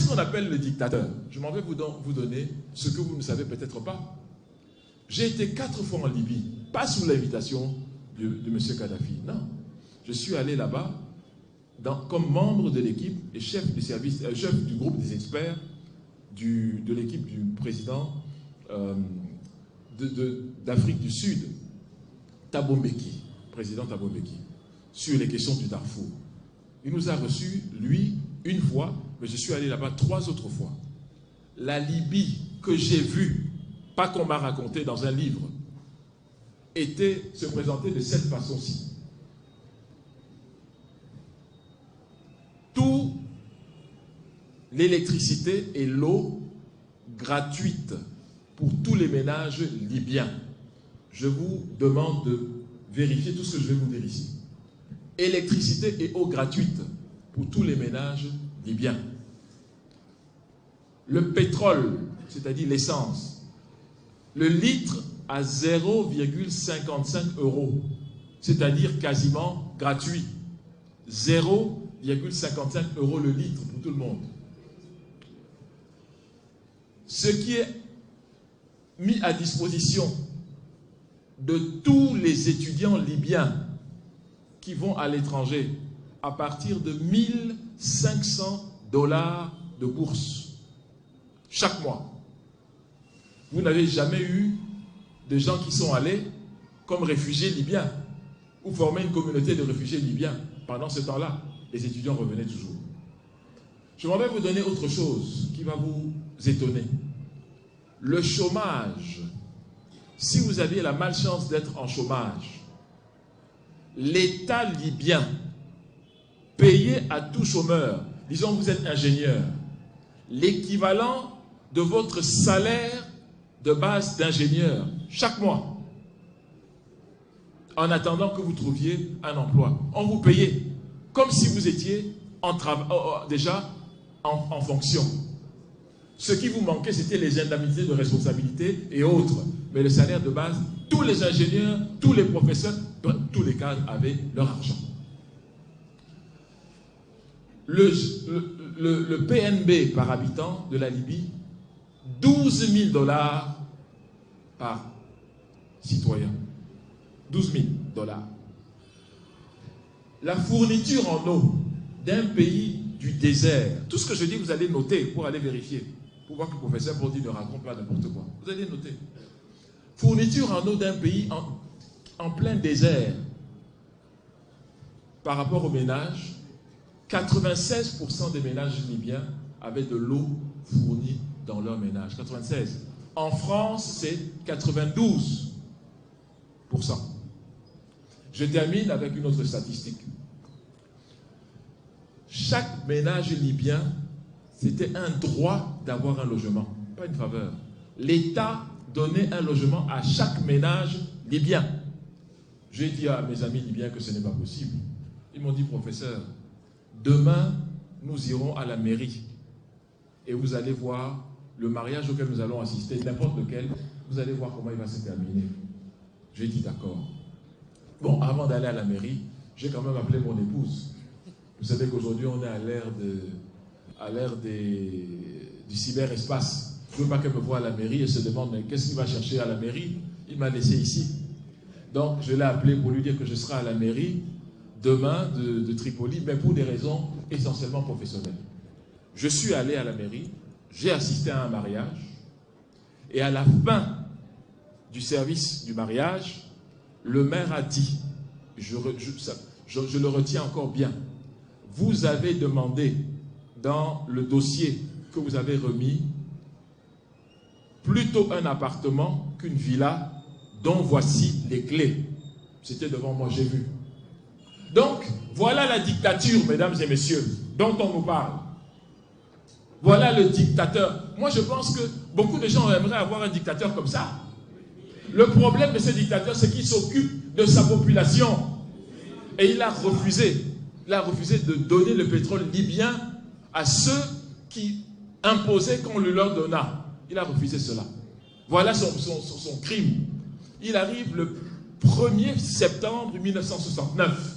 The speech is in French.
Qu'est-ce qu'on appelle le dictateur? Je m'en vais vous donner ce que vous ne savez peut-être pas. J'ai été 4 fois en Libye, pas sous l'invitation de M. Kadhafi, non. Je suis allé là-bas comme membre de l'équipe et chef du service, chef du groupe des experts de l'équipe du président d'Afrique du Sud, Thabo Mbeki, président Thabo Mbeki, sur les questions du Darfour. Il nous a reçus, lui, une fois, mais je suis allé là-bas 3 autres fois. La Libye que j'ai vue, pas qu'on m'a raconté dans un livre, se présentait de cette façon-ci. Tout l'électricité et l'eau gratuite pour tous les ménages libyens. Je vous demande de vérifier tout ce que je vais vous dire ici. Électricité et eau gratuite pour tous les ménages libyens. Le pétrole, c'est-à-dire l'essence, le litre à 0,55 €, c'est-à-dire quasiment gratuit. 0,55 € le litre pour tout le monde. Ce qui est mis à disposition de tous les étudiants libyens qui vont à l'étranger à partir de 1 500 $ de bourse chaque mois. Vous n'avez jamais eu de gens qui sont allés comme réfugiés libyens ou former une communauté de réfugiés libyens. Pendant ce temps-là, les étudiants revenaient toujours. Je m'en vais vous donner autre chose qui va vous étonner. Le chômage. Si vous aviez la malchance d'être en chômage, l'État libyen payait à tout chômeur, disons vous êtes ingénieur, l'équivalent de votre salaire de base d'ingénieur chaque mois, en attendant que vous trouviez un emploi. On vous payait comme si vous étiez déjà en fonction. Ce qui vous manquait, c'était les indemnités de responsabilité et autres. Mais le salaire de base, tous les ingénieurs, tous les professeurs, tous les cadres avaient leur argent. Le PNB par habitant de la Libye, 12 000 $ par citoyen. 12 000 $. La fourniture en eau d'un pays du désert. Tout ce que je dis, vous allez noter pour aller vérifier. Pour voir que le professeur Bondi ne raconte pas n'importe quoi. Vous allez noter. Fourniture en eau d'un pays en plein désert. Par rapport aux ménages, 96% des ménages libyens avaient de l'eau fournie dans leur ménage. 96. En France, c'est 92%. Je termine avec une autre statistique. Chaque ménage libyen, c'était un droit d'avoir un logement, pas une faveur. L'État donnait un logement à chaque ménage libyen. J'ai dit à mes amis libyens que ce n'est pas possible. Ils m'ont dit, professeur, demain, nous irons à la mairie et vous allez voir le mariage auquel nous allons assister, n'importe lequel, vous allez voir comment il va se terminer. J'ai dit d'accord. Bon, avant d'aller à la mairie, j'ai quand même appelé mon épouse. Vous savez qu'aujourd'hui, on est à l'ère du cyberespace. Je ne veux pas qu'elle me voie à la mairie et se demande, mais qu'est-ce qu'il va chercher à la mairie? Il m'a laissé ici. Donc, je l'ai appelé pour lui dire que je serai à la mairie demain de Tripoli, mais pour des raisons essentiellement professionnelles. Je suis allé à la mairie, j'ai assisté à un mariage, et à la fin du service du mariage, le maire a dit, je le retiens encore bien, vous avez demandé dans le dossier que vous avez remis plutôt un appartement qu'une villa dont voici les clés. C'était devant moi, j'ai vu. Donc, voilà la dictature, mesdames et messieurs, dont on nous parle. Voilà le dictateur. Moi, je pense que beaucoup de gens aimeraient avoir un dictateur comme ça. Le problème de ce dictateur, c'est qu'il s'occupe de sa population. Et il a refusé. Il a refusé de donner le pétrole libyen à ceux qui imposaient qu'on le leur donnât. Il a refusé cela. Voilà son crime. Il arrive le 1er septembre 1969.